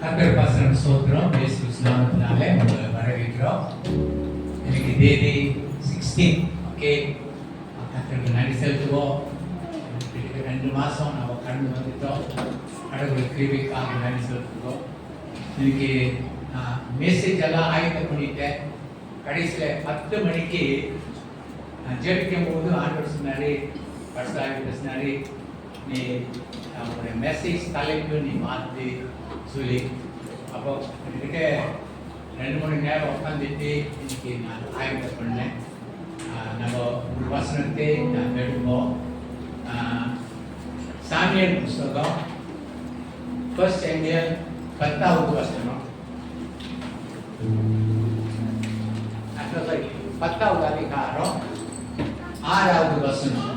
கர்த்தர் பாசனம் ஸ்தோத்திரம். இயேசு கிறிஸ்து நாமத்தினாலே உங்களை வரவேற்கிறோம். இன்னைக்கு தேதி 16. ஓகே, கர்த்தருக்கு நன்றி செலுத்துவோம். 2 மாதம் நம்ம கடந்து வந்துட்டோம். கடவுள் கிருபைக்காக நன்றி செலுத்துவோம். இன்னைக்கு நான் மெசேஜ் எல்லாம் ஆயத்தம் பண்ணிட்டேன். கடைசியில் 10 மணிக்கு நான் ஜெபிக்கும் போது ஆண்டவர் சொன்னாரு, பரிசுத்தாவியானவர் சொன்னாரு, நீ உங்களுடைய மெசேஜ் தலைப்பு நீ மாற்றி சொல்லி, அப்போ என்கிட்ட 2 மணி நேரம் உட்காந்துட்டு இன்னைக்கு நான் ஆயத்தம் பண்ணேன். நம்ம ஒரு வசனத்தை நான் எடுப்போம். சாமியல் புஸ்தகம் 1 சாமுவேல் 10வது வசனம், 10வது அதிகாரம் 6வது வசனம்.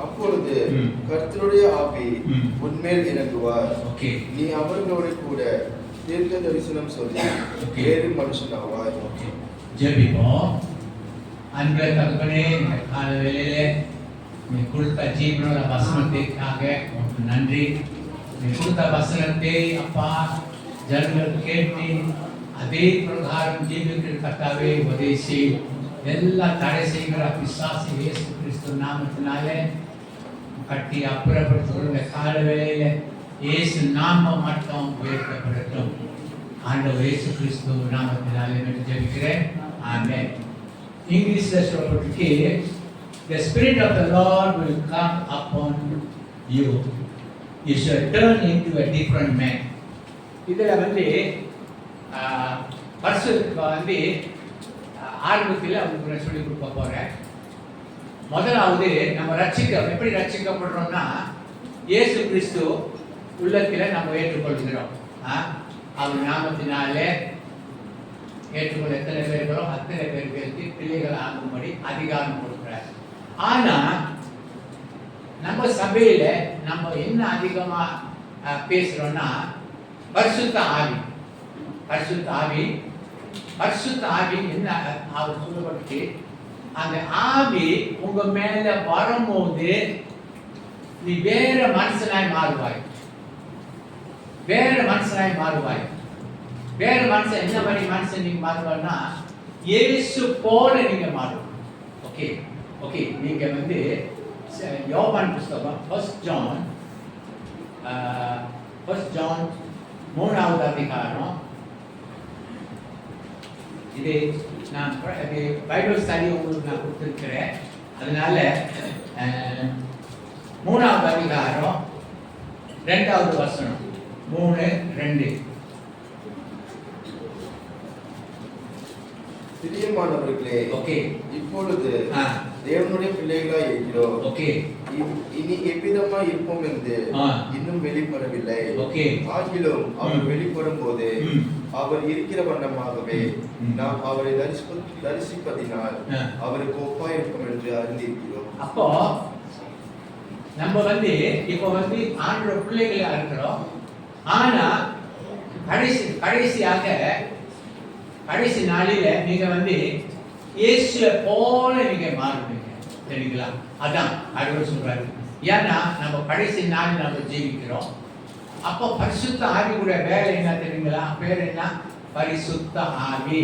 அப்பொழுது கர்த்தருடைய ஆவி உன்மேல் இறங்குவார். நீ அவர்களோடு கூட தீர்க்க தரிசனம் சொல்லி வேறு மனுஷனாவாய். ஜெபிப்போம். அன்பே தகப்பனே, இந்த கால வேளையிலே நீ கொடுத்த ஜீவனுள்ள வசனத்திற்காக உனக்கு நன்றி. நீ கொடுத்த வசனத்தை அப்பா ஜனங்கள் கேட்டு அதே பிரகாரம் ஜீவிக்கிற கர்த்தாவே உதவி எல்லா தடை செய்கிற பிசாசு இயேசு கிறிஸ்து நாமத்தினாலே கட்டி அப்புறப்படுத்துகிற கால வேளையில இயேசு நாமம் மட்டும் உயர்த்தப்படட்டும். ஆண்டவர் இயேசு கிறிஸ்து நாமத்தினாலே ஜெபிக்கிறேன். ஆமென். இங்கிலீஷ்ல சொல்லப்பட்டிருக்கு, the spirit of the Lord will come upon you. You shall turn into a different man. இதில் பரிசுத்தத்துக்கு ஆரம்பத்தில் அவங்களுக்கு சொல்லி கொடுக்க போகிறேன். முதலாவது நம்ம எப்படி ரட்சிக்கப்படுறோம்னா, இயேசு கிறிஸ்து உள்ளத்தில் நம்ம ஏற்றுக்கொள்கிறோம். அவர் நாமத்தினாலே ஏற்றுக்கொள்ள எத்தனை பேர்களோ அத்தனை பேர்களுக்கு பிள்ளைகள் ஆகும்படி அதிகாரம் கொடுக்குறார். ஆனால் நம்ம சபையில் நம்ம என்ன அதிகமாக பேசுகிறோம்னா, பரிசுத்த ஆவி என்ன அவர் சொல்லப்பட்டு, அந்த ஆவி உங்க மேல வரும்போது நீ வேற மனுஷனாய் மாறுவாய். வேற மனுஷன் என்ன மாதிரி மனுஷன் நீங்க மாறுவாய்னா, இயேசு போல நீங்க மாறுவோம். ஓகே நீங்க யோவான் புஸ்தகம் 1 ஜான் 3வது அதிகாரம், இது நான் பைபிள் ஸ்டடி உங்களுக்கு நான் கொடுத்துருக்கிறேன். அதனால 3வது அதிகாரம் 2வது வசனம், 3:2. பிரியமானவர்களே, இப்பொழுது தேவனுடைய பிள்ளைகளாய் இருக்கிறோம். இனி எவ்விதமா இருப்போம் என்று இன்னும் வெளிப்படவில்லை. ஆகிலும் அவர் வெளிப்படும் போது அவர் இருக்கிற வண்ணமாகவே நாம் அவரை தரிசிப்பதினால் அவருக்கு ஒப்பாய் இருக்கும் என்று அறிந்திருக்கிறோம். அப்போ நம்ம இப்போ ஆண்டவர் பிள்ளைகளா இருக்கிறோம். ஆனா கடைசி நாளில நீங்க இயேசுவை போல நீங்க மாறுவீங்க. சரிங்களா? அதான் கடவுள் சொல்றாரு. ஏன்னா நம்ம கடைசி நாள் நம்ம ஜீவிக்கிறோம். அப்போ பரிசுத்த ஆவியுடைய வேலை என்ன தெரியுங்களா? பேர் என்ன? பரிசுத்த ஆவி.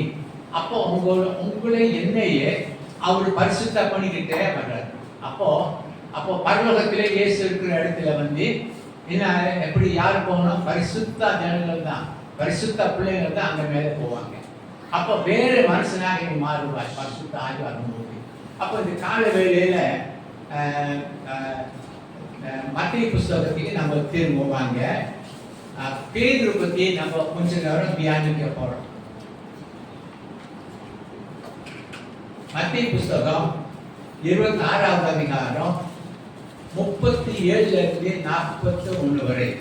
அப்போ உங்களை என்னையே அவர் பரிசுத்த பண்ணிக்கிட்டே வர்றாரு. அப்போ பரலோகத்திலே இயேசு இருக்கிற இடத்துல என்ன எப்படி யார் போகணும்? பரிசுத்த ஜனங்கள் தான், பரிசுத்த பிள்ளைகள் தான் அங்க மேலே போவாங்க. அப்போ வேறு மனுஷனாக நீ மாறுவாய் பரிசுத்த ஆவி வரும்போது. அப்போ இந்த கால வேளையில மத்திய புஸ்தகத்துக்கு நம்ம திரும்புவாங்க. பேதுரு பத்தி நம்ம கொஞ்ச நேரம் தியானிக்க போறோம். மத்திய புஸ்தகம் 26வது அதிகாரம் 37 இருந்து 41 வரை.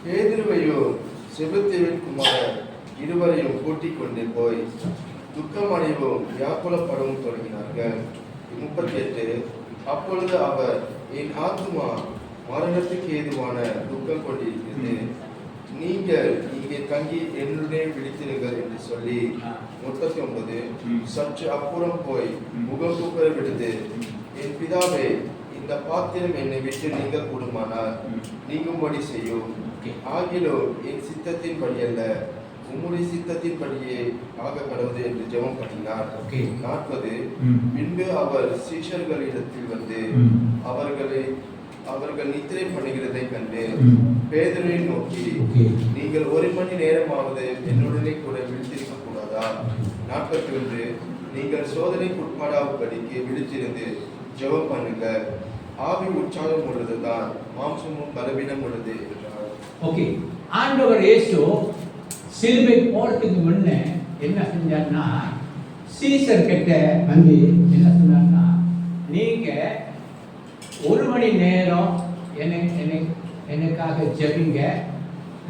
பேதுருவையும் செபதேவின் குமாரர் இருவரையும் கூட்டிக் கொண்டு போய் துக்கம் அடையவும் வியாக்குலப்படவும் தொடங்கினார்கள். 38 அப்பொழுது அவர், என் ஆத்துமா மரணத்துக்கு ஏதுவான துக்கம் கொண்டிருக்கிறது, நீங்கள் இங்கே தங்கி என்னுடைய விழித்திருங்கள் என்று சொல்லி 39 சற்று அப்புறம் போய் முகம் குப்புற விடுது, என் பிதாவே, இந்த பாத்திரம் என்னை விட்டு நீங்க கூடுமானால் நீங்கும்படி செய்யும், ஆகிலும் என் சித்தத்தின் படி அல்ல உம்முடைய சித்தத்தின் படியே ஆக கடவுது என்று ஜெபம் பண்ணினார். 40 பின்பு அவர் சீஷர்களிடத்தில் வந்து அவர்கள் நித்திரை பண்ணுகிறதை கண்டு பேதுருவை நோக்கி, நீங்கள் 1 மணி நேரமாவது என்னுடனே கூட விழித்திருக்க கூடாதா? 41 நீங்கள் சோதனைக்கு உட்படாதபடிக்கு விழித்திருந்து ஜெபம் பண்ணுங்க, ஆவி உற்சாகம் உள்ளதுதான், மாம்சமும் பலவீனம் உள்ளது என்றார். ஓகே, ஆண்டவர் இயேசு சிலுவை போறதுக்கு முன்ன என்ன செஞ்சார்னா, சீசர் கிட்ட வந்து என்ன சொன்னார்னா, நீங்க 1 மணி நேரம் எனக்காக ஜெபிங்க,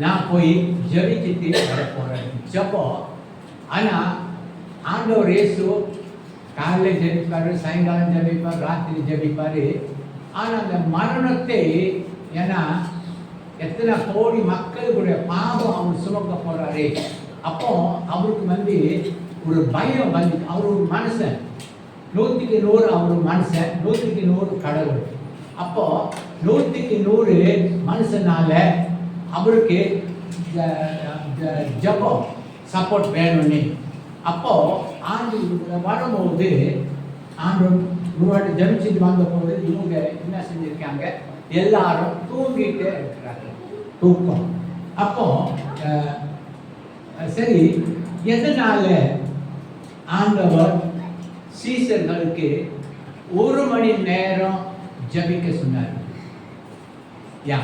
நான் போய் ஜெபிச்சுட்டு வர போறேன். ஜெபம். ஆனா ஆண்டவர் இயேசு காலையில் ஜெபிப்பாரு, சாயங்காலம் ஜெபிப்பார், ராத்திரி ஜெபிப்பாரு. ஆனா அந்த மரணத்தை, ஏன்னா எத்தனை கோடி மக்களுடைய பாவம் அவர் சுமக்க போறாரு. அப்போ அவருக்கு வந்து ஒரு பயம் வந்து, அவர் ஒரு மனுஷன், 100க்கு 100 அவர் மனுஷன், 100க்கு 100 கடவுள். அப்போ 100க்கு 100 மனுஷனால அவருக்கு ஜபம் சப்போர்ட் வேணும்னு. அப்போ ஆண்டு வரும்போது ஆண்டு ஜபிச்சுட்டு வந்த போது இவங்க என்ன செஞ்சிருக்காங்க, எல்லாரும் தூங்கிட்டே இருக்கிறாங்க, தூக்கம். அப்போ சரி, எதனால ஆண்டவர் சீசர்களுக்கு 1 மணி நேரம் ஜபிக்க சொன்னார்? யா,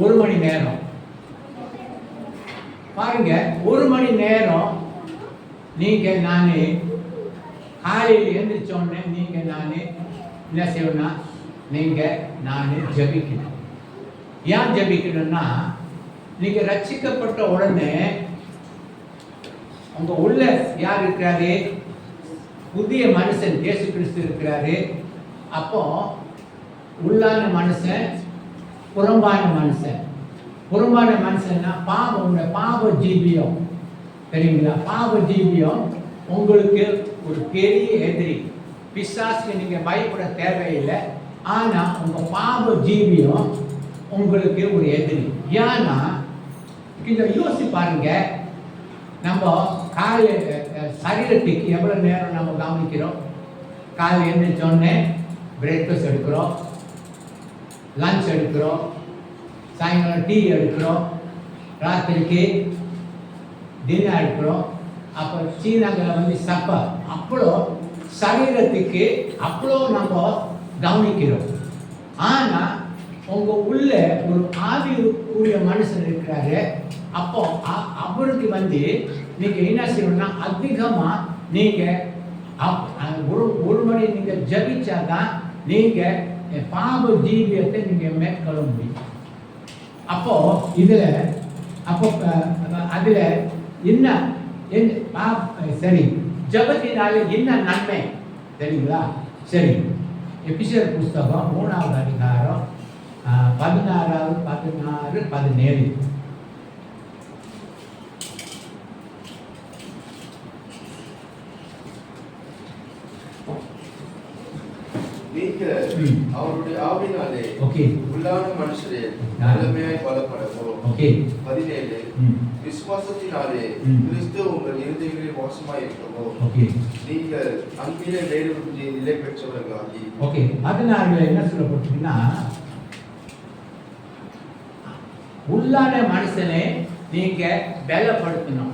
ஒரு மணி நேரம் பாருங்க. 1 மணி நேரம் நீங்க நானு காலையில் எழுந்திரிச்சோடனே நீங்க நானு என்ன செய்யணும்னா, நீங்க நானு ஜபிக்கணும். ஏன் ஜபிக்கணும்னா, நீங்க ரட்சிக்கப்பட்ட உடனே உங்க உள்ள யார் இருக்கிறாரு? புதிய மனுஷன் இயேசு கிறிஸ்து இருக்கிறாரு. அப்போ உள்ளான மனுஷன், புறம்பான மனுஷன். புறம்பான மனுஷன்னா பாவ ஜீவியம், தெரியுங்களா? பாவ ஜீவியம் உங்களுக்கு ஒரு பெரிய எதிரி. பிசாசுக்கு நீங்க பயப்பட தேவையில்லை. ஆனா உங்க பாவ ஜீவியம் உங்களுக்கு ஒரு எதிரி. ஏன்னா கொஞ்சம் யோசி பாருங்க, நம்ம சரீரத்துக்கு எவ்வளவு நேரம் நம்ம கவனிக்கிறோம்? காலையில் எழுந்திரிச்சோடனே பிரேக்ஃபாஸ்ட் எடுக்கிறோம், லஞ்ச் எடுக்கிறோம், சாயங்காலம் டீ எடுக்கிறோம், ராத்திரிக்கு டின்னர் எடுக்கிறோம், அப்போ சீனாங்கில் வந்து சப்பர். அவ்வளோ சரீரத்துக்கு அவ்வளோ நம்ம கவனிக்கிறோம். ஆனால் உங்கள் உள்ள ஒரு ஆவிக்குரிய மனுஷன் இருக்கிறாரு. அப்போ அவருக்கு வந்து நீங்கள் என்ன செய்யணும்னா, அதிகமாக நீங்கள் ஒரு மணி நீங்கள் ஜபிச்சாதான் நீங்கள் பாவ ஜீவியத்தை நீங்கள் மேற்கொள்ள முடியும். அப்போ இதில் அதில் என்ன சரி, ஜபத்தினால என்ன நன்மை தெரியுங்களா? சரி, எபிசியர் புஸ்தகம் 3வது அதிகாரம் 16, 17. அவருடைய ஆவினாலே உள்ளான மனுஷரே வல்லமையாய் பலப்படவும். 17 விசுவாசத்தினாலே கிறிஸ்து உங்கள் இருதயங்களில் வாசமாய் இருக்கவும் நீங்கள் அன்பிலே வேறு நிலை பெற்றவர்களாகி. அதனால என்ன சொல்லப்பட்டீங்கன்னா, உள்ளான மனுஷனை நீங்க பலப்படுத்தணும்.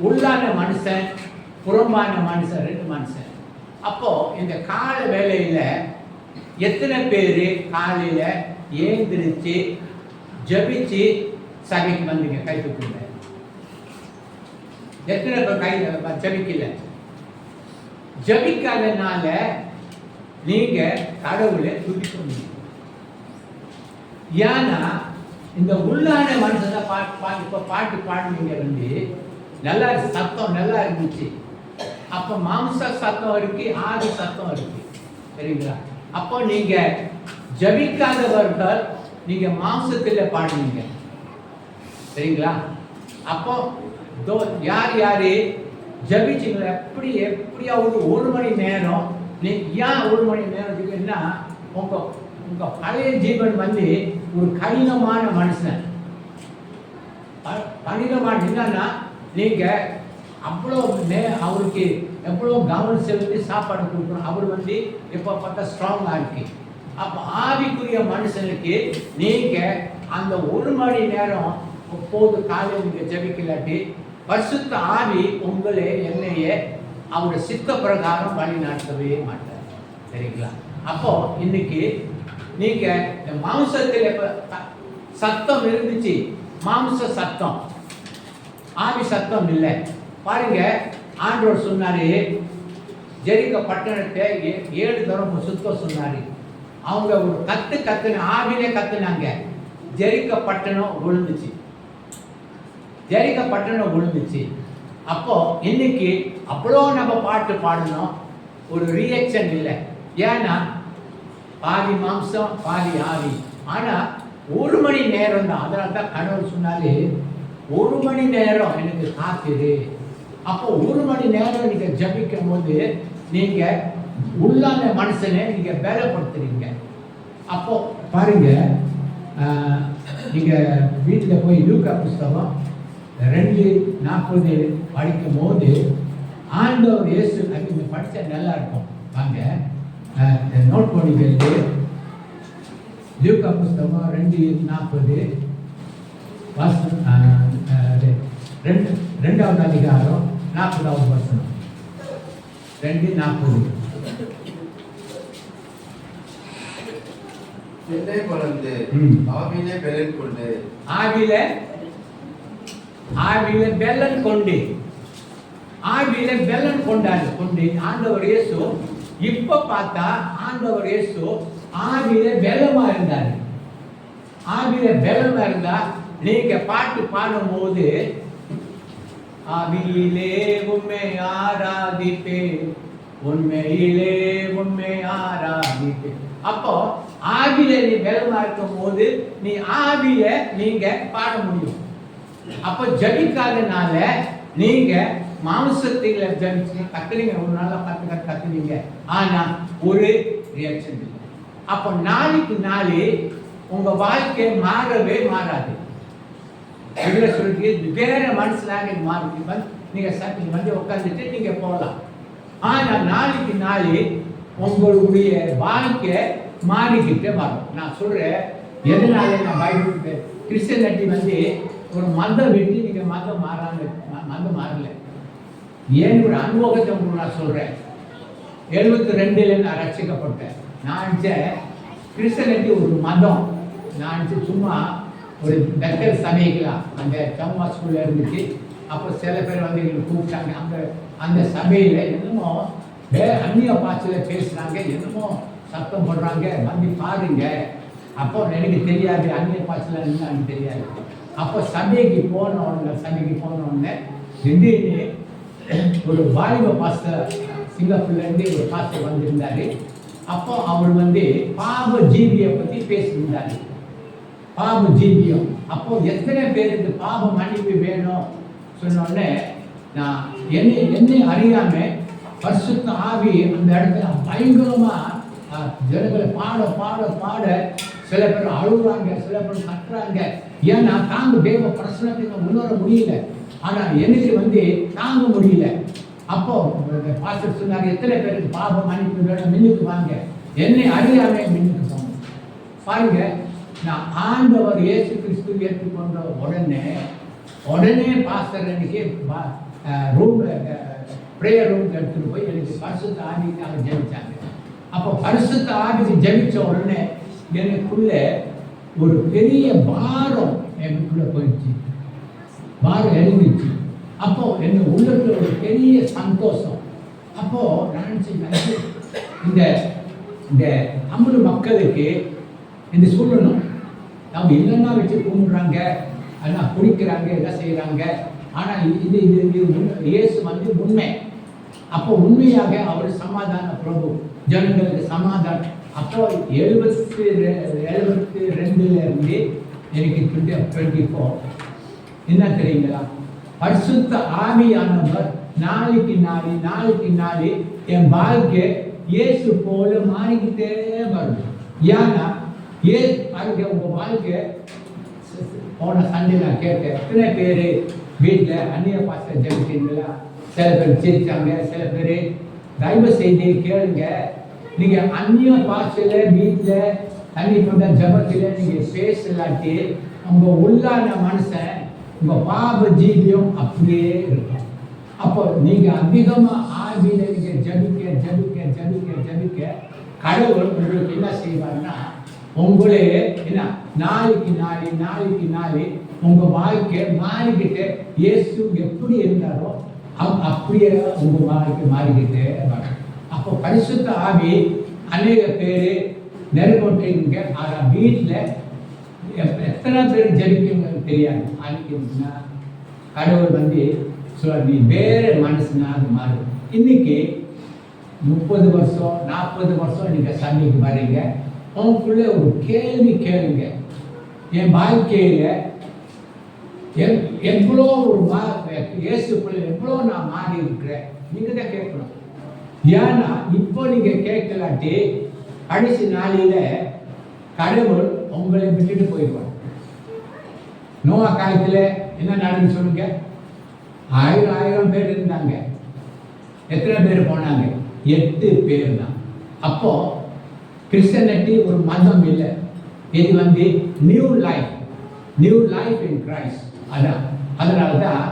உள்ளான மனுஷன், புறம்பான மனுஷன், 2 மனுஷன். அப்போ இந்த கால வேளையில எத்தனை பேர் காலையில ஏந்திரிச்சு ஜபிச்சு சபைக்கு வந்தீங்க? கை தூக்குங்க. எத்தனை பேர் கை ஜபிக்கல? ஜபிக்காதனால நீங்க கடவுளை துதிக்க முடியும். ஏன்னா இந்த உள்ளான மனுஷன் இப்போ பாட்டு பாடுனீங்க வந்து நல்லா சத்தம் நல்லா இருந்துச்சு. அப்போ மாம்ச சத்தம் இருக்கு, ஆதி சத்தம் இருக்கு, சரிங்களா? அப்போ நீங்க ஜபிக்காதவர்கள் நீங்க மாம்சத்தில் பாடுவீங்க, சரிங்களா? அப்போ யார் யாரு ஜபிச்சிங்களா? எப்படியாவது 1 மணி நேரம் நீ ஏன் 1 மணி நேரத்துக்குன்னா உங்க பழைய ஜீவன் வந்து ஒரு கடினமான மனுஷன். கடினமான என்னன்னா நீங்க அவ்வளோ அவருக்கு எவ்வளோ கவனம் செலுத்தி சாப்பாடு கொடுக்கணும். அவர் வந்து எப்போ பார்த்தா ஸ்ட்ராங்காக இருக்கு. அப்போ ஆவிக்குரிய மனுஷனுக்கு நீங்க அந்த 1 மணி நேரம் எப்போது காலையில் நீங்க ஜபிக்கலாட்டி பரிசுத்த ஆவி உங்களே என்னையே அவருடைய சித்த பிரகாரம் வழி நடத்தவே மாட்டார், சரிங்களா? அப்போ இன்னைக்கு நீங்க மாம்சத்தில் சத்தம் இருந்துச்சு, மாம்ச சத்தம், ஆவி சத்தம் இல்லை. பாருங்க, ஆண்டவர் சொன்னாரு ஜெரிகோ பட்டணத்தை 7 தரம் சுத்த சொன்னாரு. அவங்க ஒரு கத்துன ஆவிலே கத்துனாங்க, ஜெரிகோ பட்டணம் விழுந்துச்சு, ஜெரிகோ பட்டணம் விழுந்துச்சு. அப்போ இன்னைக்கு அவ்வளோ நம்ம பாட்டு பாடணும், ஒரு ரியாக்ஷன் இல்லை. ஏன்னா பாதி மாம்சம் பாதி ஆவி. ஆனா 1 மணி நேரம் தான். அதனால தான் கடவுள் சொன்னாரு 1 மணி நேரம் எனக்கு காத்திரு. அப்போ 1 மணி நேரம் நீங்க ஜபிக்கும் போது நீங்க உள்ளான மனுஷனை நீங்க பலப்படுத்துறீங்க. அப்போ பாருங்க, நீங்க வீட்டில் போய் லூக்கா புஸ்தகம் 2:40 படிக்கும் போது ஆண்டவர் இயேசு நீங்க படிச்சா நல்லா இருக்கும். வாங்க நோட் பண்ணிக்கிறது. லூக்கா புஸ்தகம் 2:40 2வது அதிகாரம் 40வது வசனம். 2:40. என்னை மறந்து ஆவியிலே பெலன் கொண்டு, ஆவியிலே பெலன் கொண்டு, ஆவியிலே பெலன் கொண்டு ஆண்டவர் இயேசு இப்ப பார்த்தா ஆண்டவர் இயேசு ஆவியிலே பெலமா இருந்தாரு. ஆவியிலே பெலமா இருந்தா நீங்க பாட்டு பாடும்போது ஆவியிலே உம்மை ஆராதிப்பே, உண்மையிலே உம்மை ஆராதிப்பே. அப்போ ஆவியில நீ பெலமா இருக்கும் போது நீ ஆவியில நீங்க பாட முடியும். அப்போ ஜபிக்காதனால நீங்க மாம்சத்தில ஜபிச்சு கத்துறீங்க, ஒரு நாள் 10 கத்துவீங்க, ஆனா ஒரு ரியாக்ஷன் இல்லை. அப்போ நாளைக்கு நாளே உங்க வாழ்க்கை மாறவே மாறாது. இதுல சொல்லிட்டு வேற மனசுலாக மாறி நீங்க சட்டி வந்து உட்காந்துட்டு நீங்க போகலாம். ஆனா நாளைக்கு நாளே உங்களுடைய வாழ்க்கை மாறிக்கிட்டே வரும். நான் சொல்றேன், எதனால நான் பைபிள் கிறிஸ்டியானிட்டி வந்து ஒரு மதம் விட்டு நீங்க மதம் மாறல. ஏன் ஒரு அனுபவத்தை உங்களுக்கு நான் சொல்றேன். 72ல நான் ரட்சிக்கப்பட்டேன். நான் கிறிஸ்டியானிட்டி ஒரு மதம். நான் சும்மா ஒரு பெத்தல் சபைகளா அந்த சம்மா ஸ்கூல்ல இருந்துச்சு. அப்போ சில பேர் வந்து எங்களுக்கு கூப்பிட்டாங்க. அந்த சபையில என்னமோ அந்நிய பாஷையில பேசுறாங்க, என்னமோ சத்தம் போடுறாங்க, வந்து பாருங்க. அப்போ எனக்கு தெரியாது அந்நிய பாஷையில என்னன்னு தெரியாது. அப்போ சபைக்கு போன உடனே திடீர்னு ஒரு வாலிப பாஸ்டர் சிங்கப்பூர்ல இருந்து ஒரு பாஸ்டர் வந்திருந்தாரு. அப்போ அவர் வந்து பாவ ஜீவியை பத்தி பேசியிருந்தாரு. பாவ ஜீவியம். அப்போ எத்தனை பேருக்கு பாவ மன்னிப்பு வேணும் சொன்னோடனே நான் என்னை அறியாம பரிசுத்த ஆவி அந்த இடத்துல பயங்கரமா ஜனங்களை பாட சில பேர் அழுகுறாங்க, சில பேர் கட்டுறாங்க. ஏன்னா தாங்க தேவ பிரசனத்தை உணர முடியல. ஆனா எனக்கு வந்து தாங்க முடியல. அப்போ பாஸ்டர் சொன்னாங்க, எத்தனை பேருக்கு பாவம் மன்னிப்பு வேணும், மின்னுக்கு வாங்க. என்னை அறியாம மின்னுக்கு போங்க. பாருங்க, நான் ஆண்டவர் இயேசு கிறிஸ்து ஏற்றுக்கொண்ட உடனே பாஸ்டர் எனக்கு ப்ரேயர் ரூம் எடுத்துட்டு போய் எனக்கு பரிசுத்த ஆவிக்காக ஜெபிச்சாங்க. அப்போ பரிசுத்த ஆவிக்கு ஜெபிச்ச உடனே எனக்குள்ள ஒரு பெரிய பாரம் எனக்குள்ள போயிடுச்சு, பாரம் எழுந்துச்சு. அப்போ என் உள்ளத்துல ஒரு பெரிய சந்தோஷம். அப்போ நான் இந்த தமிழ் மக்களுக்கு இந்த சொல்லணும், நம்ம இல்லைன்னா வச்சு கும்பிடுறாங்க, ஆனால் குடிக்கிறாங்க, எல்லாம் செய்கிறாங்க. ஆனால் இது இது இது இயேசு வந்து உண்மை. அப்போ உண்மையாக அவர் சமாதான பிரபு, ஜனங்களுக்கு சமாதானம். அப்போ 72 இருந்து எனக்கு 24 என்ன தெரியுங்களா, பரிசுத்த ஆவியானவர் நாளைக்கு நாள் என் வாழ்க்கை இயேசு போல மாறிக்கிட்டே வரும். ஏன்னா பாருங்க, உங்க வாழ்க்கை போன சண்டே நான் கேட்டேன், எத்தனை பேர் வீட்டில் அந்நிய பாச ஜெபிக்கிறீங்களா? சில பேர் சிரிச்சாங்க, சில பேர் தயவு செய்து கேளுங்க. நீங்க அந்நிய பாஷையில் வீட்டில் தனிப்பட்ட ஜபத்தில் நீங்க பேசலாட்டி உங்க உள்ளான மனுஷன், உங்க பாப ஜீவியம் அப்படியே இருக்கும். அப்போ நீங்க அதிகமா ஆவியில நீங்க ஜபிக்க ஜபிக்க ஜபிக்க ஜபிக்க கடவுள் உங்களுக்கு என்ன செய்வார்னா, உங்களே என்ன நாளைக்கு நாள் உங்க வாழ்க்கை மாறிக்கிட்டு இயேசு எப்படி இருந்தாரோ அப்படியே உங்க வாழ்க்கை மாறிக்கிட்டே வரும். அப்போ பரிசுத்த ஆவி அநேக பேர் நெருங்கொட்டீங்க. ஆனால் வீட்டில் எத்தனை பேர் ஜபிக்கணும்னு தெரியாது. அன்னைக்குன்னா கடவுள் வந்து சொல்ல, நீ வேற மனசுனாக மாறும். இன்னைக்கு 30 வருஷம் 40 வருஷம் நீங்க சபைக்கு வர்றீங்க, உங்களுக்குள்ள ஒரு கேள்வி கேளுங்க, என் வாழ்க்கையில எவ்வளோ ஒரு இயேசுக்குள்ள எவ்வளோ நான் மாறி இருக்கிறேன், நீங்க தான் கேட்கணும். ஏன்னா இப்போ நீங்க கேட்கலாட்டி கடைசி நாளில கடவுள் உங்களை விட்டுட்டு போயிடுவார். நோவா காலத்துல என்ன நடந்து சொல்லுங்க, 1000 பேர் இருந்தாங்க. எத்தனை பேர் போனாங்க? 8 பேர் தான். அப்போ கிறிஸ்டியானிட்டி ஒரு மதம் இல்லை, இது வந்து நியூ லைஃப் இன் கிரைஸ்ட். அதான் அதனால தான்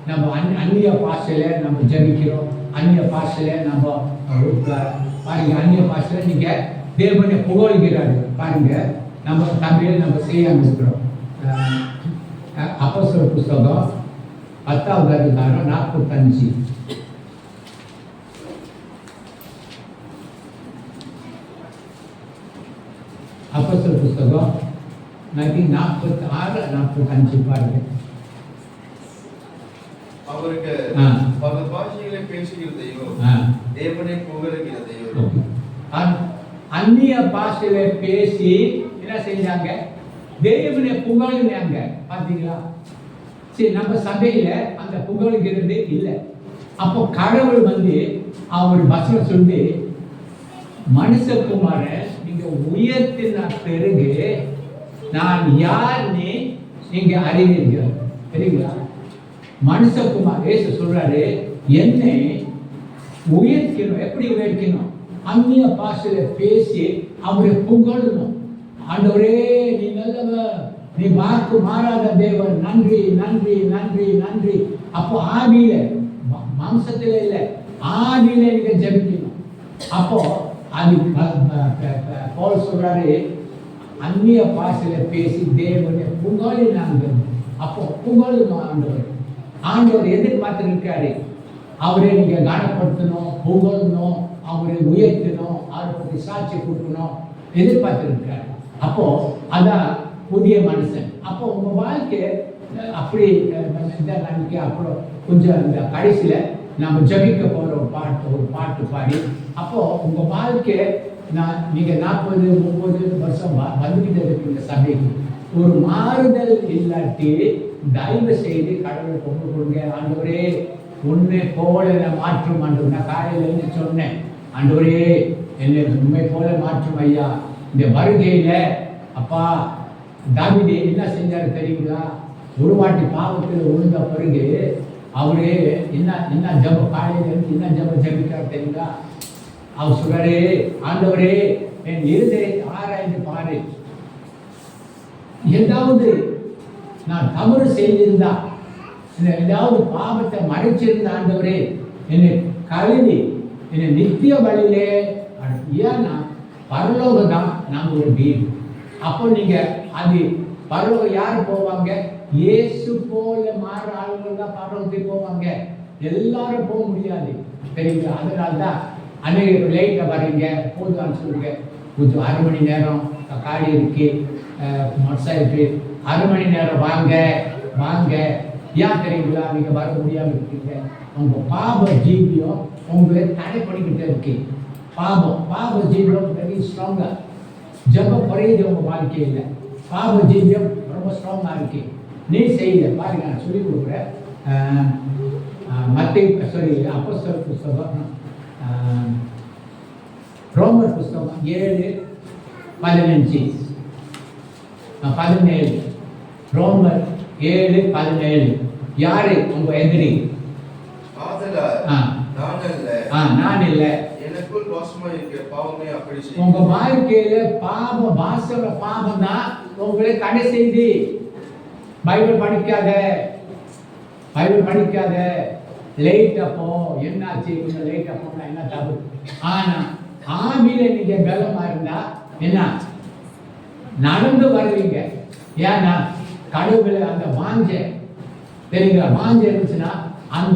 நம்ம அந்நிய பாஷையில் நம்ம ஜபிக்கிறோம், அந்நிய பாஷையில் நம்ம பாருங்க, அந்நிய பாஷையில் நீங்க தேவனை புகழ்கிறார்கள். பாருங்க, நம்ம தமிழில் நம்ம செய்யாமல் இருக்கிறோம். அப்போஸ்தலர் புஸ்தகம் 10வது அதிகாரம் 45. அப்போஸ்தலர் புஸ்தகம் 46-45 பாருங்க. அவருக்கு பல பாஷைகளை பேசுகிறதையோ தேவனை புகழுகிறதையோ, அந்நிய பாஷையில பேசி என்ன செஞ்சாங்க? தேவனை புகழுனாங்க. பாத்தீங்களா? சரி, நம்ம சபையில அந்த புகழுகிறது இல்லை. அப்போ கடவுள் வந்து அவர் வசனம் சொல்லி, மனுஷகுமாரன் நீங்க உயர்த்தின பிறகு நான் யாருன்னு நீங்க அறிவீர்கள். சரிங்களா? மனுஷகுமார் ஏசு சொல்றாரு, என்னை உயர்த்தணும். எப்படி உயர்த்தணும்? அந்நிய பாஷையில பேசி அவரை புகழணும். ஆண்டவரே நீ நல்லவர், நீ வாக்கு மாறாத தேவன், நன்றி நன்றி நன்றி நன்றி. அப்போ ஆவியில, மாம்சத்தில இல்ல, ஆவியில நீங்க ஜெபிக்கணும். அப்போ அது பவுல் சொல்றாரு, அந்நிய பாஷையில பேசி தேவனை புகழினாங்க. அப்போ புகழணும். ஆண்டவர் எதிர்பார்த்து இருக்காரு, அவரை நீங்க கனப்படுத்தணும், புகழணும், அவரை உயர்த்தணும், அவரை பற்றி சாட்சி கொடுக்கணும், எதிர்பார்த்து இருக்காரு. அப்போ அதான் புதிய மனுஷன். அப்போ உங்க வாழ்க்கை அப்படி நம்பிக்கை. அப்புறம் கொஞ்சம் இந்த கடைசியில நம்ம ஜபிக்க போற ஒரு பாட்டு பாடி, அப்போ உங்க வாழ்க்கை நீங்க 40-30 வருஷம் வந்துகிட்டு இருக்கீங்க சபைக்கு, ஒரு மாறுதல் இல்லாட்டி தயவு செய்து கடவுளை கொண்டு கொடுங்க. ஆண்டவரே உண்மை போல மாற்றும். ஆண்டவர் நான் காலையில இருந்து சொன்னேன், ஆண்டவரே என்னை உண்மை போல மாற்றும் ஐயா. இந்த வருகையில அப்பா தாவீது என்ன செஞ்சாரு தெரியுங்களா? ஒரு வாட்டி பாவத்தில் விழுந்த பிறகு அவரு என்ன ஜபம், காலையில இருந்து என்ன ஜபம் ஜபிக்கிறார் தெரியுங்களா? அவர் சொல்றாரு, ஆண்டவரே என் இருதயத்தை ஆராய்ந்து பாரு, ஏதாவது நான் தவறு செய்திருந்தா, ஏதாவது பாவத்தை மறைச்சிருந்த ஆண்டவரே என்னை கழுவி என்னை நித்திய வழியிலே. ஏன்னா பரலோகம் தான் நம்மளோட வீடு. அப்போ நீங்க அது பரலோகம் யாரு போவாங்க? இயேசு போல மாற ஆளுகள் தான் பரலோகத்துக்கு போவாங்க. எல்லாரும் போக முடியாது, தெரியுங்களா? அதனால்தான் அநேக லேட்டா வரீங்க, போதுவான்னு சொல்லுங்க, கொஞ்சம் 1/2 மணி நேரம் காடி இருக்கு, மோட்டார் சைக்கிள் 1/2 மணி நேரம் வாங்க வாங்க. ஏன் தெரியுங்களா? நீங்கள் வர முடியாமல் இருக்கீங்க. உங்கள் பாப ஜீவியம் உங்களை தடை பண்ணிக்கிட்டே இருக்கு. பாப ஜீவியம் வெரி ஸ்ட்ராங்காக ஜபம் குறையுது உங்கள் வாழ்க்கையில். பாப ஜீவியம் ரொம்ப ஸ்ட்ராங்காக இருக்கு. நீ செய்யல பாருங்க, நான் சொல்லிக் கொடுக்குறேன். அப்போஸ்தலர் புஸ்தகம் ரோமர் புஸ்தகம் 7:15 ரோமர் 7:17. யாரு உங்க எதிரி? நான் இல்ல, எனக்குள் வாசமா இருக்கிற பாவமே அப்படி செய்யும். உங்க வாழ்க்கையில பாவம் தான் உங்களை தடை செய்து. பைபிள் படிக்காத லேட் அப்போ என்னாச்சு? கொஞ்சம் லேட் அப்போனா என்ன தப்பு? ஆனா ஆவியில நீங்க பலமா இருந்தா என்ன நடந்து வருவீங்க. ஏன்னா கடவுளை அந்த வாஞ்ச தெரியுங்களா? வாஞ்ச இருந்துச்சுன்னா அந்த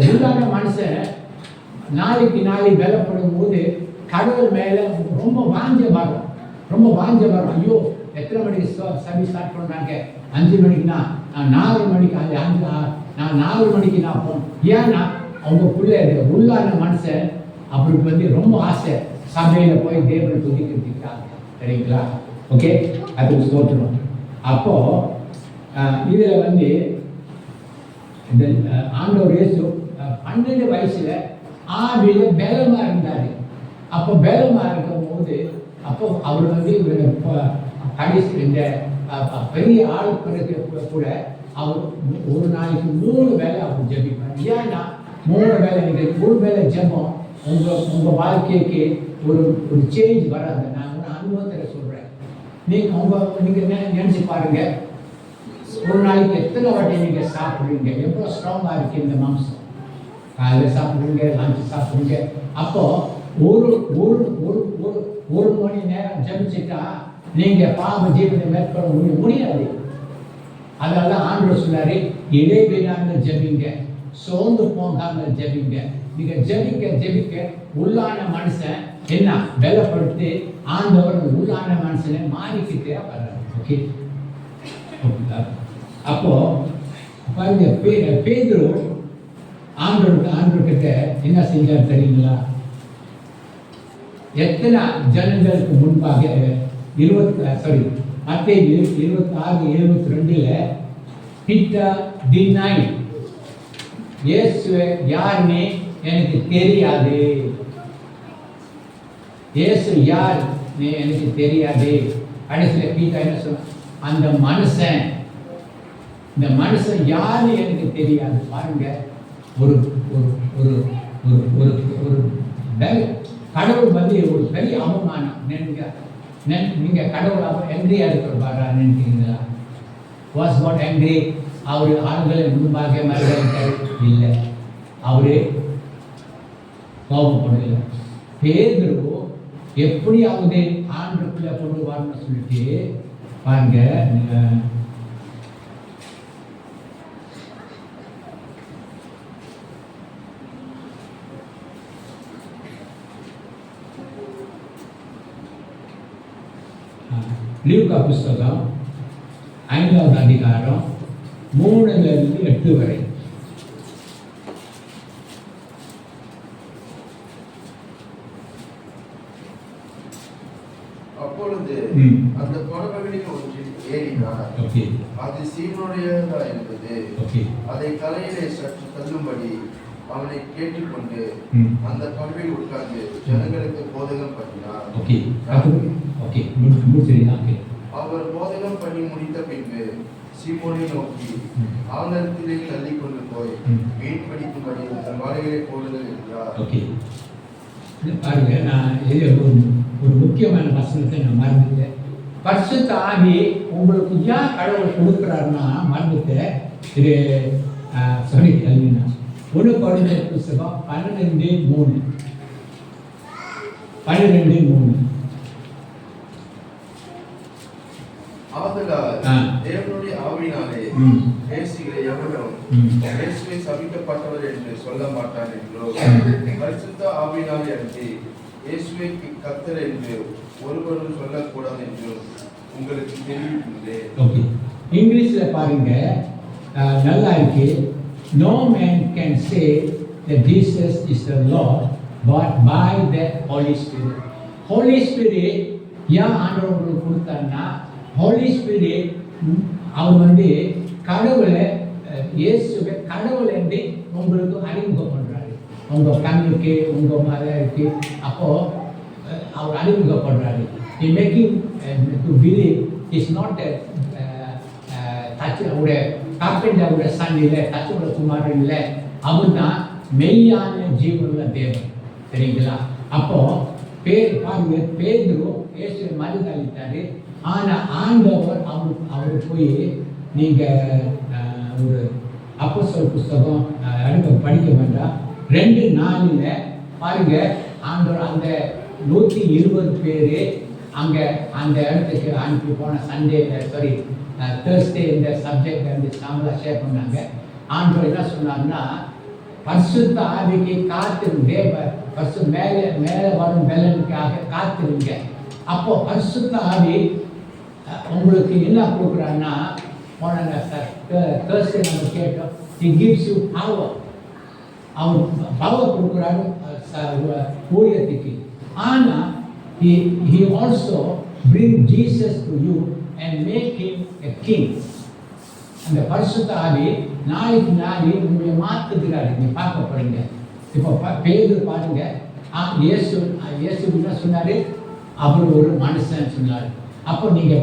உள்ளான மனுஷன் நாளைக்கு பலப்படும் போது கடவுள் மேல ரொம்ப வாஞ்ச வரும். ஐயோ, எத்தனை மணிக்கு சபை ஸ்டார்ட் பண்ணுறாங்க? 5 மணிக்குனா நான் 4 மணிக்கு நான் 4 மணிக்கு நான் போகணும். ஏன்னா அவங்களுக்குள்ள உள்ளான மனுஷன் அப்படி ரொம்ப ஆசை சபையில் போய் தேவனை துதிக்கிறதுக்காக. சரிங்களா? ஓகே, அதுக்கு ஸ்தோத்திரம். அப்போ இதில் இந்த ஆண்டவர் இயேசு 12 வயசுல ஆவியில பலமா இருந்தார். அப்போ பலமா இருக்கும் போது அப்போ அவர் கடைசி இந்த பெரிய ஆள் பிறகு கூட அவர் ஒரு நாளைக்கு 3 வேளை அவர் ஜெபிப்பார். ஏன்னா 3 வேளை நீங்கள் 3 வேளை ஜெபம் உங்க வாழ்க்கைக்கு ஒரு சேஞ்ச் வராது. நான் ஒரு அனுபவத்தில் சொல்றேன். நீங்க நினைச்சு பாருங்க, ஒரு நாளைக்கு எத்தனை வாட்டி நீங்க சாப்பிடுறீங்க? எவ்வளவு ஸ்ட்ராங்கா இருக்கு இந்த மாம்சம். காலையில் சாப்பிடுறீங்க, லஞ்ச் சாப்பிடுறீங்க. அப்போ ஒரு மணி நேரம் ஜபிச்சுட்டா நீங்க பாவ ஜீவனை மேற்கொள்ள முடியாது. அதனால ஆண்டவர் சொன்னாரு, இடைவிடாம ஜபிங்க, சோர்ந்து போகாம ஜபிங்க. நீங்க ஜபிக்க உள்ளான மனுஷன் என்ன பலப்படுத்தி ஆண்டவர் உள்ளான மனுஷனை மாறிக்கிட்டே வர்றாரு. ஓகே, அப்போ பாருங்க, பேதுரு ஆண்டவர்கிட்ட என்ன செஞ்சார் தெரியுங்களா? எத்தனை ஜனங்களுக்கு முன்பாக மத்தேயு 26:72 பீட்டர் டினைட், இயேசுவே யாருன்னு எனக்கு தெரியாது, இயேசு யார் எனக்கு தெரியாது. கடைசியில் பீட்டர் என்ன சொன்ன? அந்த மனுஷன், இந்த மனுஷன் யாரு எனக்கு தெரியாது. பாருங்க, ஒரு ஒரு ஒரு ஒரு கடவுள் ஒரு பெரிய அவமானம். நீங்க கடவுள் எங்கேயா இருக்கிற பாரா நினைக்கிறீங்களா? வாஸ் வாட் எங்கே அவரு ஆண்களை முன்பாக மறுதளித்தார்? இல்லை, அவரு கோபப்படல. பேதுரு எப்படியாவது ஆண்டுக்குள்ள கொண்டு வரணும்னு சொல்லிட்டு பாருங்க, லூக்கா புஸ்தகம் 5வது அதிகாரம் 3லிருந்து 8 வரை. அப்பொழுது அந்த படகுகளில் ஒன்றில் ஏறினார். அது சீமோனுடையதா இருந்தது. அதை தலையிலே சற்று தள்ளும்படி அவனை கேட்டுக்கொண்டு அந்த படவில் உட்கார்ந்து ஜனங்களுக்கு போதகம் பண்ணினார். அவர் போதகம் பண்ணி முடித்த பின்பு சீமோனை நோக்கி, ஆனந்தத்திலே தள்ளி கொண்டு போய் மீன் பிடிக்கும்படி தன் வலைகளை போடுதல் என்றார். பாருங்க, நான் ஒரு முக்கியமான வசனத்தை நான் மறந்துட்டேன். பரிசுத்த ஆவி உங்களுக்கு ஏன் கடவுள் கொடுக்குறாருன்னா மறந்துட்டேன். இது சொல்லி தள்ளினா 1 கொரிந்தியர் புஸ்தகம் 12:3 ஆதலால் தேவனுடைய ஆவியினாலே பேசுகிற எவனும் இயேசுவை சபிக்கப்பட்டவர் என்று சொல்ல மாட்டான் என்றோ, பரிசுத்த ஆவியினாலே அன்றி இயேசுவை கர்த்தர் என்று ஒருவரும் சொல்லக்கூடாது என்றும் உங்களுக்கு தெரிவிக்கின்றேன். ஓகே, இங்கிலீஷில் பாருங்க, நல்லா இருக்கு. No man can say that Jesus is the Lord but by the Holy Spirit. Holy Spirit ஏன் ஆண்டவர் உங்களுக்கு கொடுத்தாருன்னா, Holy Spirit அவர் வந்து கடவுளை, இயேசுவை கடவுளை என்று உங்களுக்கு அறிமுகம் பண்ணுறாரு. உங்கள் கண்ணுக்கு, உங்கள் மதருக்கு அப்போ அவர் அறிமுகப்படுறாரு. He making to believe is not a அவருடைய கார்பெண்டருடைய சன் இல்லை, தச்சுடைய குமாரன் இல்லை, அவர் தான் மெய்யான ஜீவனுள்ள தேவன். சரிங்களா? அப்போ பாருங்க, பேதுரு இயேசுவை மறுதளித்தாரு. ஆனால் ஆண்டவர் அவர் போய் நீங்கள் ஒரு அப்போஸ்தலர் புஸ்தகம் படிக்க வேண்டாம், 2:4 பாருங்க, ஆண்டவர் அந்த 120 பேர் அங்கே அந்த இடத்துக்கு அனுப்பி போன தேர்ஸ்டே இந்த சப்ஜெக்ட் வந்து சாமலா ஷேர் பண்ணாங்க. ஆண்டவர் என்ன சொன்னார்னா, பரிசுத்த ஆவிக்கு காத்திருங்க, மேலே வரும் பெலனுக்காக காத்திருங்க. அப்போ பரிசுத்த ஆவி உங்களுக்கு என்ன கொடுக்குறாருன்னா, போன தேர்ஸ்டே நம்ம கேட்டோம், He gives you power. அவர் பவர் கொடுக்குறாரு ஊழியத்துக்கு. ஆனால் he also bring Jesus to you and make him a king. அந்த பரிசுத்த ஆவி நாளைக்கு நாளை உங்களை மாற்றுகிறாரு. நீ பார்க்க போறீங்க. இப்போ பேதுரு பாருங்க, இயேசு என்ன சொன்னாரு, அவர் ஒரு மனுஷன் சொன்னார். அப்போ நீங்க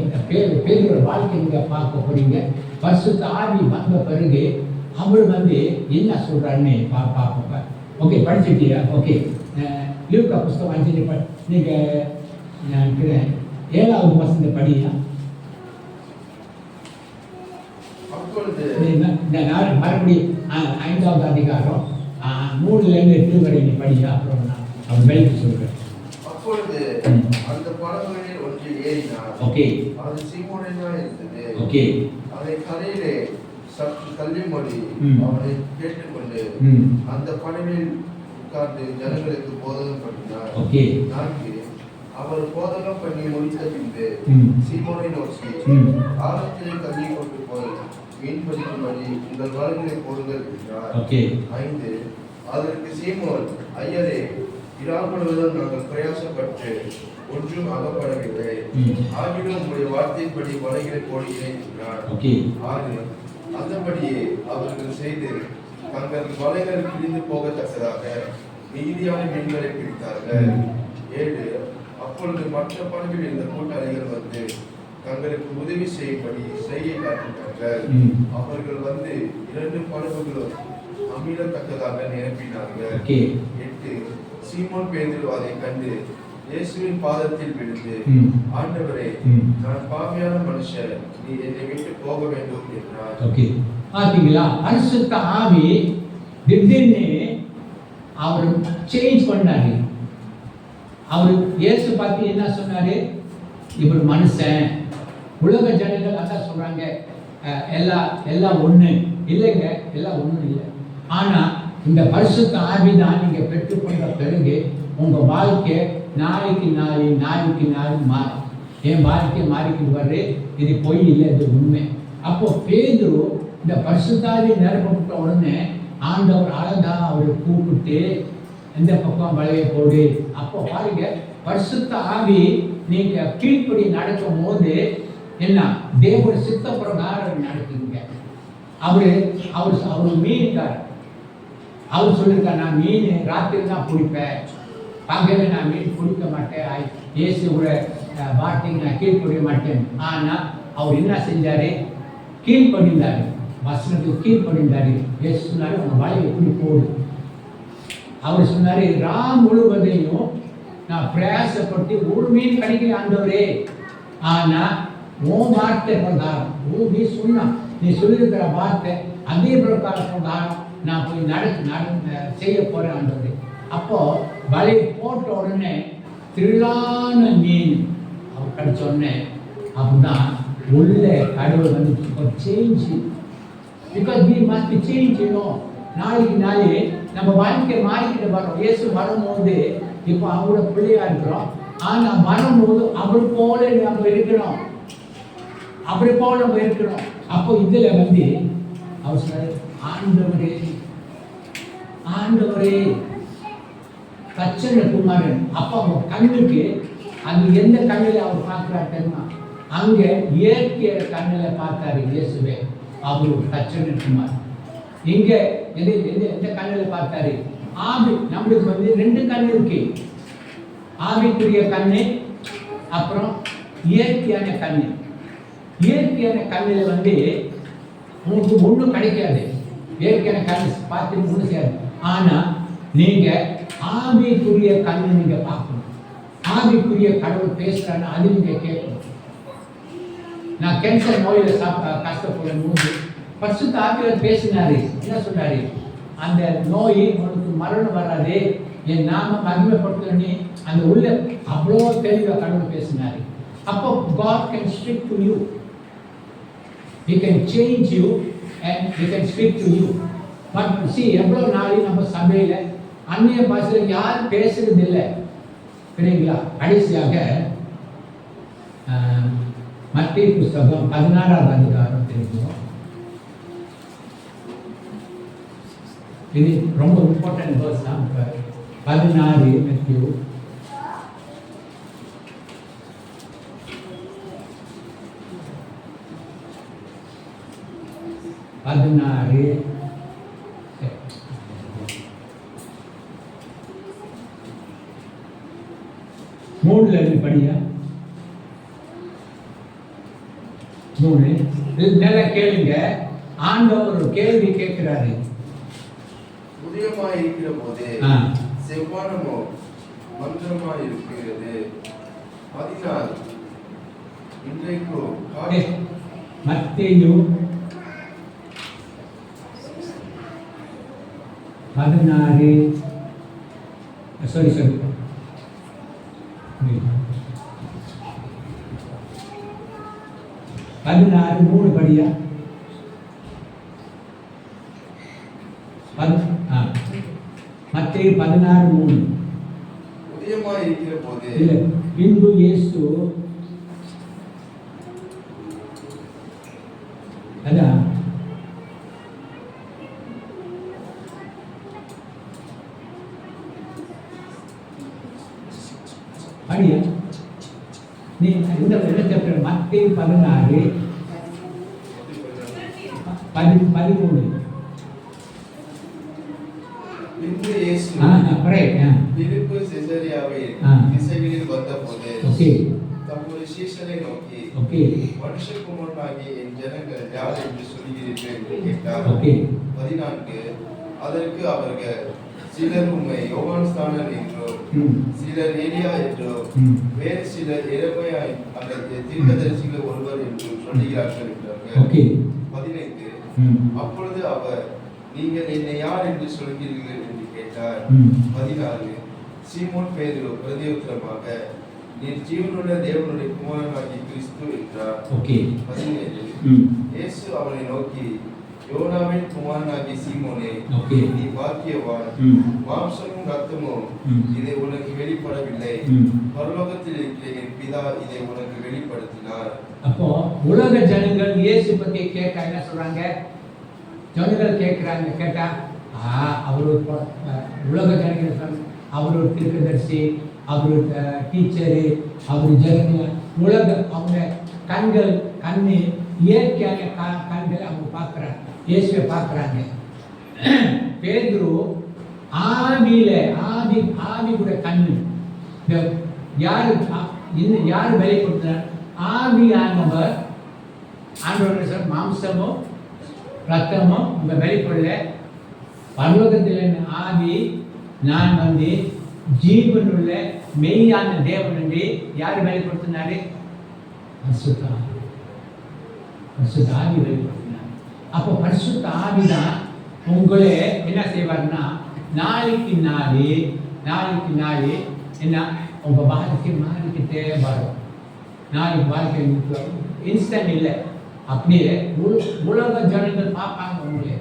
பேதுரு வாழ்க்கை நீங்க பார்க்க போறீங்க. பரிசுத்த ஆவி வந்த பிறகு அவர் வந்து என்ன சொல்றாருன்னு பார்ப்போம். ஓகே, படிச்சுட்டியா? ஓகே, லூக்கா புஸ்தகம் 5 நீங்கள் நான் 7வது வசனத்தை படியா. மறுபடியும் 5வது அதிகாரம் 3-8 வரை நீ படியா. அப்புறம் நான் அவர் வெளிக்கு சொல்றேன். அப்பொழுது அந்த படகுகளில் ஒன்றில் ஏறினார். ஓகே, அது சீமோனினால் இருந்தது. ஓகே, அதை கரையிலே சற்று தள்ளும்படி அவனை கேட்டுக்கொண்டு அந்த படகில் உட்கார்ந்து ஜனங்களுக்கு போதகம் பண்ணினார். ஓகே, 4 அவர் போதகம் பண்ணி முடித்த பின்பு சீமோனை நோக்கி, ஆழத்திலே தள்ளி கொண்டு போய் மீன் பிடிக்கும்படி உங்கள் வலைகளை போடுங்கள் என்றார். 5 அதற்கு சீமோன், ஐயரே, இரால் முழுவதும் நாங்கள் பிரயாசப்பட்டு ஒன்றும் அகப்படவில்லை, ஆகிலும் உங்களுடைய வார்த்தைப்படி வலைகளை போடுகிறேன் என்றார். 6 அந்தபடியே அவர்கள் செய்து தங்கள் வலைகள் பிரிந்து போகத்தக்கதாக மீதியான மீன்களை பிடித்தார்கள். 7 அப்பொழுது மற்ற படகில் இருந்த கூட்டாளிகள் வந்து தங்களுக்கு உதவி செய்யும்படி செய்ய காட்டினார்கள். அவர்கள் வந்து 2 படகுகளும் அமிழத்தக்கதாக நிரப்பினார்கள். 8 சீமோன் பேதுரு அதை கண்டு இயேசுவின் பாதத்தில் விழுந்து, ஆண்டவரே, நான் பாவியான மனுஷன், நீ என்னை விட்டு போக வேண்டும் என்றார். பாத்தீங்களா? பரிசுத்த ஆவி திடீர்னு அவர் சேஞ்ச் பண்ணாரு. அவர் இயேசு பார்த்து என்ன சொன்னாரு, இவர் மனுஷன், உலக ஜனங்கள் அதான் சொல்றாங்க, எல்லாம் ஒண்ணு இல்லைங்க, எல்லாம் ஒண்ணும் இல்லை. ஆனா இந்த பரிசுத்த ஆவி தான் நீங்க பெற்றுக்கொண்ட பிறகு உங்க வாழ்க்கை நாளைக்கு நாள் மாறும். என் வாழ்க்கை மாறிக்கிட்டு வர்றது, இது பொய் இல்லை, இது உண்மை. அப்போ பேதுரு இந்த பரிசுத்தாவி நிரப்பப்பட்ட உடனே ஆண்டவர் அழகா அவரை கூப்பிட்டு எந்த பக்கம் வளைய போடு. அப்போ பாருங்க, பரிசுத்த ஆவி நீங்க கீழ்ப்படி நடக்கும் போது என்ன, தேவ சித்த பிரகாரம் நடக்குதுங்க. அவரு மீன்கார், அவர் சொல்லியிருக்கார், நான் மீன் ராத்திரி தான் பிடிப்பேன், பகவே நான் மீன் பிடிக்க மாட்டேன், இயேசுவோட வார்த்தைக்கு நான் கீழ்ப்படிய மாட்டேன். ஆனால் அவர் என்ன செஞ்சாரு, கீழ்ப்படிந்தாரு, வசனத்துக்கு கீழ்ப்படிந்தாரு. இயேசு சொன்னாரு, உங்க வலையை எப்படி போடு. அவர் சொன்னாரு, முழுவதையும் நான் பிரயாசப்பட்டு ஒரு மீன் கிடைக்கல ஆண்டவரே, ஆனா உன் வார்த்தை பிரகாரம், நீ சொல்லியிருக்கிற வார்த்தை அதே பிரகாரம் நான் போய் செய்ய போறேன் ஆண்டவரே. அப்போ வலை போட்ட உடனே திரளான மீன் அவர் கிடைச்ச உடனே அப்படிதான் உள்ள கடவுள் வந்து change. Because we must change, நாளைக்கு நாளே நம்ம வாழ்க்கை மாறிக்கிட்டு வரோம். இயேசு வரும்போது இப்போ அவங்களோட பிள்ளையா இருக்கிறோம், ஆனா வரும்போது அவர் போல நம்ம இருக்கணும், அவரை போல நம்ம இருக்கணும். அப்போ இதுல அவர் சொல்றாரு, ஆண்டவரே ஆண்டவரே கச்சன குமாரன். அப்போ அவங்க கண்ணுக்கு அது எந்த கண்ணில் அவர் பார்க்கிறார் தெரியுமா? அங்க இயற்கை கண்ணில் பார்த்தாரு இயேசுவே, அவர் கச்சன குமார். இங்க எந்த கண்ணில் பார்த்தாரு? ஆவி. நம்மளுக்கு 2 கண் இருக்கு, ஆவிக்குரிய கண்ணு, அப்புறம் இயற்கையான கண்ணு. இயற்கையான கண்ணில் உங்களுக்கு ஒன்றும் கிடைக்காது. இயற்கையான கண்ணு பார்த்து ஒன்றும் செய்யாது. ஆனா நீங்க ஆவிக்குரிய கண்ணு நீங்க பார்க்கணும். ஆவிக்குரிய கடவுள் பேசுறான்னு அது நீங்க கேட்கணும். நான் கேன்சர் நோயில கஷ்டப்படும் போது பரிசுத்த ஆவியானவர் பேசினாரு. என்ன சொன்னாரு? அந்த நோய் உனக்கு மரணம் வராது, என் நாம மகிமைப்படுத்தணும்னு அந்த உள்ள அவ்வளோ தெளிவாக கடவுள் பேசினாரு. அப்போ God can speak to you. He can change you and he can speak to you. But see, எவ்வளோ நாளைக்கு நம்ம சபையில் அந்நிய பாஷையில் யாரும் பேசுறது இல்லை, சரிங்களா? கடைசியாக மத்தேயு புஸ்தகம் 16ஆம் அதிகாரம் தெரியும். இது ரொம்ப இம்பார்ட்டன்ட் வேர்ஸ் தான். 16 மத்தேயு 16 3 படியா? 3 நல்லா கேளுங்க. ஆண்டவர் ஒரு கேள்வி கேட்கிறாரு. உதயமாய் இருக்கிற போதே செவ்வானமோ மந்திரமாய் இருக்கிறது, அதனால் இன்றைக்கு மத்தேயு 16 sorry 16 3 படியா? மத்தேயு 16:3. உதயமாய் இருக்கிற போதே பின்பு இயேசு அதான் படியா? நீ இந்த சாப்டர் மத்தேயு 16 13. பின்பு இயேசு பிலிப்பு செசரியாவில் திசைகளில் வந்தபோது தம்முடைய சீஷரை நோக்கி, மனுஷகுமாரனாகிய என் ஜனங்கள் யார் என்று சொல்கிறீர்கள் என்று கேட்டார். 14 அதற்கு அவர்கள், சிலர் உம்மை யோவான் ஸ்நானன் என்றும், சிலர் எலியா என்றும், வேறு சிலர் எரேமியா அல்லது தீர்க்கதரிசிகள் ஒருவர் என்றும் சொல்லுகிறார்கள் என்றார்கள். 15 அப்பொழுது அவர், நீங்கள் என்னை யார் என்று சொல்கிறீர்கள் என்று கேட்டார். 16 சீமோன் பேதுரு பிரதியுத்தரமாக, நீர் ஜீவனுள்ள தேவனுடைய குமாரனாகிய கிறிஸ்து என்றார். 17 இயேசு அவனை நோக்கி, யோனாவின் குமாரனாகிய சீமோனே, நீ பாக்கியவான், மாம்சமும் ரத்தமும் இதை உனக்கு வெளிப்படவில்லை, பரலோகத்தில் இருக்கிற என் பிதா இதை உனக்கு வெளிப்படுத்தினார். அப்போ உலக ஜனங்கள் இயேசு பத்தி கேட்டா என்ன சொல்றாங்க? ஜனங்கள் கேட்கிறாங்க. கேட்டா அவர் உலக ஜனங்கள் அவர் ஒரு தீர்க்கதரிசி, அவர் ஒரு டீச்சரு, அவர் ஜனங்கள் உலக அவங்க கண்ணு இயற்கையான கண்கள் அவங்க பார்க்குறாங்க, இயேசுவை பார்க்குறாங்க. பேதுரு ஆவியில ஆவி கூட கண்ணு யாரு வெளிப்படுத்தினார்? ஆவியானவர். ஆண்டவர் சார் மாம்சமும் ரத்தமும் உங்க வெளிப்படல, பரலோகத்தில் ஆவி நான் ஜீவனுள்ள மெய்யான தேவன் என்று யார் வெளிப்படுத்தினாரு? பரிசுத்த ஆவி வெளிப்படுத்தினார். அப்போ பரிசுத்த ஆவி தான் உங்களே என்ன செய்வார்னா, நாளைக்கு நாள் என்ன உங்க வாழ்க்கை மாறிக்கிட்டே வரும். நாளைக்கு வாழ்க்கை இன்ஸ்டன்ட் இல்லை, அப்படியே உலக ஜனங்கள் பார்ப்பாங்க. உங்களே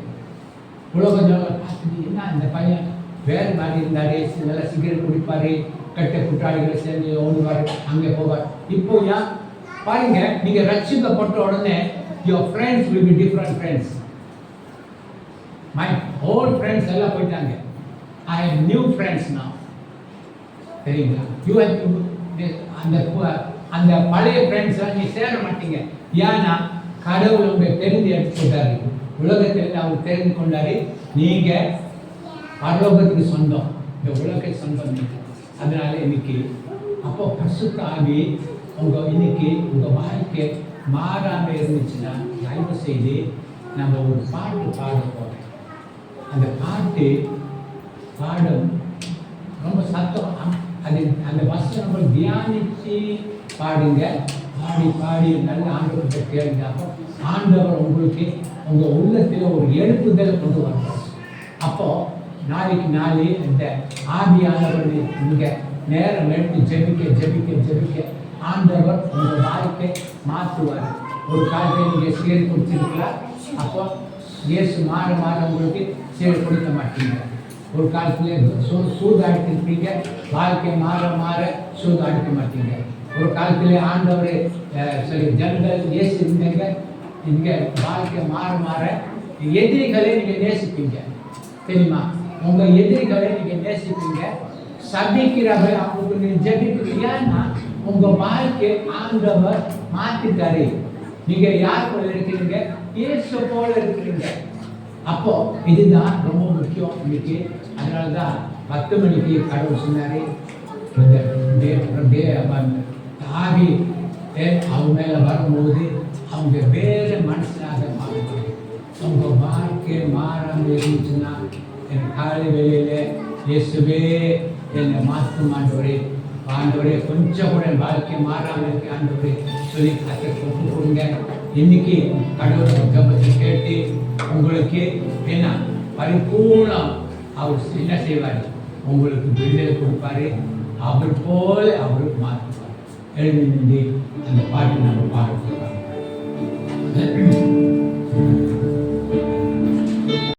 உலக ஜனங்கள் பார்த்துட்டு, என்ன இந்த பையன் வேறு மாதிரி இருந்தாரு, நல்லா சிகரெட் குடிப்பாரு, கெட்ட குற்றாளிகளை சேர்ந்து ஓடுவார், அங்கே போவார். இப்போ ஏன் பாருங்க, நீங்க ரட்சிக்கப்பட்ட உடனே your friends will be different friends. My old friends எல்லாம் போயிட்டாங்க. I have new friends now. சரிங்களா? You have அந்த பழைய ஃப்ரெண்ட்ஸ் நீ சேர மாட்டீங்க. ஏன்னா கடவுள் உங்களை தெரிந்து எடுத்துக்கிட்டாரு, உலகத்தில் அவர் தெரிந்து கொண்டாரு. நீங்க பரலோகத்துக்கு சொந்தம், இந்த உலகத்துக்கு சொந்தம் நீங்க. அதனால இன்னைக்கு அப்போ பரிசுத்த ஆவி இன்னைக்கு உங்க வாழ்க்கை மாறாம இருந்துச்சுன்னா தயவு செய்து நம்ம ஒரு பாட்டு பாட போறோம். அந்த பாட்டு பாடும் ரொம்ப சத்தம், அது அந்த வசனம் நம்ம தியானிச்சு பாடுங்க. பாடி பாடி நல்ல ஆண்டவர்கிட்ட கேளுங்க. அப்போ ஆண்டவர் உங்களுக்கு உங்க உள்ளத்தில் ஒரு எழுப்புதலை கொண்டு வருவார். அப்போ நாளைக்கு நாளே இந்த ஆவியானவர் இங்க நேரம் எடுத்து ஜெபிக்க ஜெபிக்க ஜெபிக்க ஆண்டவர் உங்க வாழ்க்கை மாற்றுவார். ஒரு காலத்தில் நீங்க சீர் குடிச்சிருக்கலாம், அப்போ இயேசு மாற மாற உங்களுக்கு சீர் கொடுக்க மாட்டீங்க. ஒரு காலத்தில் சூதாடித்திருப்பீங்க, வாழ்க்கை மாற மாற சூதாடிக்க மாட்டீங்க. ஒரு காலத்தில் ஆண்டவர் சரி ஜனங்கள் இயேசு இருந்தீங்க, இங்கே வாழ்க்கை மாற மாற எதிரிகளை நீங்கள் நேசிப்பீங்க. தெரியுமா? உங்கள் எதிரிகளை நீங்கள் நேசிப்பீங்க, சபிக்கிறவரை அவங்களுக்கு நீங்கள் ஜெபிப்பீங்க. ஏன்னா உங்கள் வாழ்க்கை ஆண்டவர் மாற்றிட்டாரு. நீங்கள் யார் போல இருக்கிறீங்க? இயேசு போல இருக்கிறீங்க. அப்போ இதுதான் ரொம்ப முக்கியம் இன்னைக்கு. அதனால தான் 10 மணிக்கு கடவுள் சொன்னாரு, ஆவி அவங்க மேலே வரும்போது அவங்க வேறு மனுஷனாக மாறுவாங்க. அவங்க வாழ்க்கை மாறாமல் இருந்துச்சுன்னா என் காலை வேலையில் இயேசுவே என்னை மாற்றும் ஆண்டவரே, ஆண்டவரே கொஞ்சம் கூட வாழ்க்கை மாறாமல் இருக்கு ஆண்டவரே சொல்லி கற்று கொண்டு கொடுங்க. இன்னைக்கு கடவுள் ஜபத்தை கேட்டு உங்களுக்கு என்ன பரிபூர்ணம் அவர் என்ன செய்வார்? உங்களுக்கு விடுதலை கொடுப்பாரு. அவர் போல அவர் மாற்றுவார். எழுதி அந்த பாட்டு நம்ம பாடுவோம்.